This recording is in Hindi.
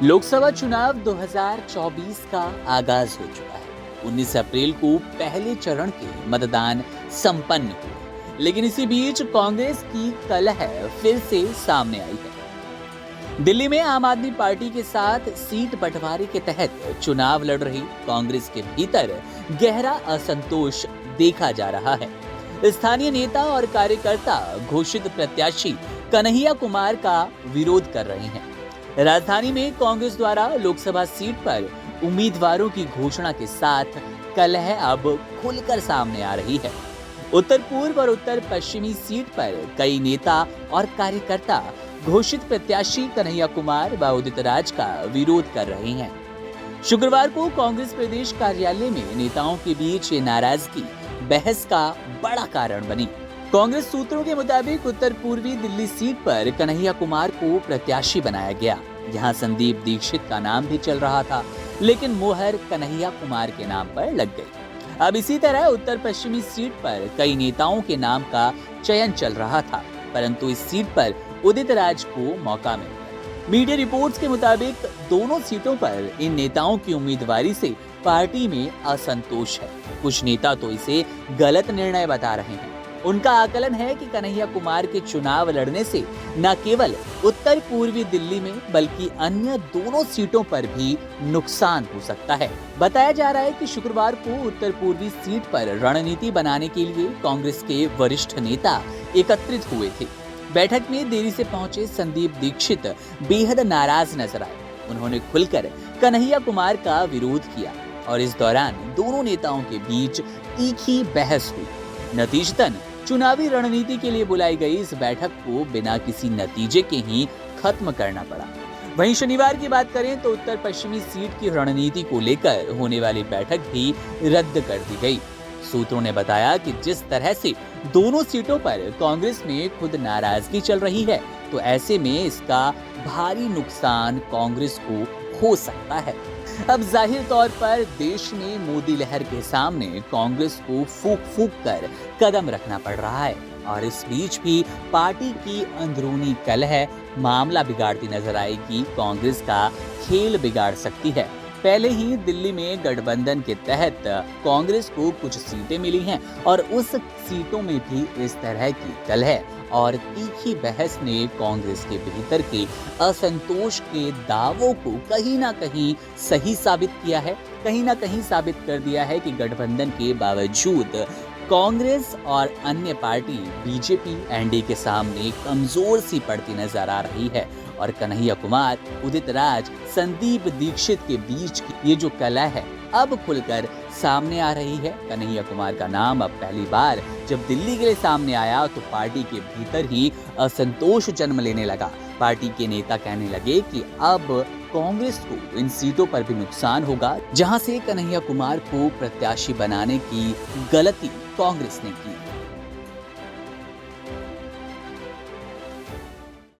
लोकसभा चुनाव 2024 का आगाज हो चुका है। 19 अप्रैल को पहले चरण के मतदान संपन्न हुए, लेकिन इसी बीच कांग्रेस की कलह फिर से सामने आई है। दिल्ली में आम आदमी पार्टी के साथ सीट बंटवारे के तहत चुनाव लड़ रही कांग्रेस के भीतर गहरा असंतोष देखा जा रहा है। स्थानीय नेता और कार्यकर्ता घोषित प्रत्याशी कन्हैया कुमार का विरोध कर रहे हैं। राजधानी में कांग्रेस द्वारा लोकसभा सीट पर उम्मीदवारों की घोषणा के साथ कलह अब खुलकर सामने आ रही है। उत्तर पूर्व और उत्तर पश्चिमी सीट पर कई नेता और कार्यकर्ता घोषित प्रत्याशी कन्हैया कुमार व उदित राज का विरोध कर रहे हैं। शुक्रवार को कांग्रेस प्रदेश कार्यालय में नेताओं के बीच ये नाराजगी बहस का बड़ा कारण बनी। कांग्रेस सूत्रों के मुताबिक उत्तर पूर्वी दिल्ली सीट पर कन्हैया कुमार को प्रत्याशी बनाया गया। यहां संदीप दीक्षित का नाम भी चल रहा था, लेकिन मोहर कन्हैया कुमार के नाम पर लग गई। अब इसी तरह उत्तर पश्चिमी सीट पर कई नेताओं के नाम का चयन चल रहा था, परंतु इस सीट पर उदित राज को मौका मिल गया। मीडिया रिपोर्ट्स के मुताबिक दोनों सीटों पर इन नेताओं की उम्मीदवारी से पार्टी में असंतोष है। कुछ नेता तो इसे गलत निर्णय बता रहे हैं। उनका आकलन है कि कन्हैया कुमार के चुनाव लड़ने से न केवल उत्तर पूर्वी दिल्ली में बल्कि अन्य दोनों सीटों पर भी नुकसान हो सकता है। बताया जा रहा है कि शुक्रवार को उत्तर पूर्वी सीट पर रणनीति बनाने के लिए कांग्रेस के वरिष्ठ नेता एकत्रित हुए थे। बैठक में देरी से पहुंचे संदीप दीक्षित बेहद नाराज नजर आए। उन्होंने खुलकर कन्हैया कुमार का विरोध किया और इस दौरान दोनों नेताओं के बीच तीखी बहस हुई। नतीजतन चुनावी रणनीति के लिए बुलाई गई इस बैठक को बिना किसी नतीजे के ही खत्म करना पड़ा। वहीं शनिवार की बात करें तो उत्तर पश्चिमी सीट की रणनीति को लेकर होने वाली बैठक भी रद्द कर दी गई। सूत्रों ने बताया कि जिस तरह से दोनों सीटों पर कांग्रेस में खुद नाराजगी चल रही है, तो ऐसे में इसका भारी नुकसान कांग्रेस को हो सकता है। अब जाहिर तौर पर देश में मोदी लहर के सामने कांग्रेस को फूंक फूंक कर कदम रखना पड़ रहा है और इस बीच भी पार्टी की अंदरूनी कलह मामला बिगाड़ती नजर आएगी। कांग्रेस का खेल बिगाड़ सकती है। पहले ही दिल्ली में गठबंधन के तहत कांग्रेस को कुछ सीटें मिली हैं और उस सीटों में भी इस तरह की कलह और तीखी बहस ने कांग्रेस के भीतर के असंतोष के दावों को कहीं ना कहीं सही साबित किया है। कहीं ना कहीं साबित कर दिया है कि गठबंधन के बावजूद कांग्रेस और अन्य पार्टी बीजेपी एनडीए के सामने कमजोर सी पड़ती नजर आ रही है और कन्हैया कुमार, उदित राज, संदीप दीक्षित के बीच की ये जो कलह है अब खुलकर सामने आ रही है। कन्हैया कुमार का नाम अब पहली बार जब दिल्ली के लिए सामने आया तो पार्टी के भीतर ही असंतोष जन्म लेने लगा। पार्टी के नेता कहने लगे कि अब कांग्रेस को इन सीटों पर भी नुकसान होगा जहां से कन्हैया कुमार को प्रत्याशी बनाने की गलती कांग्रेस ने की।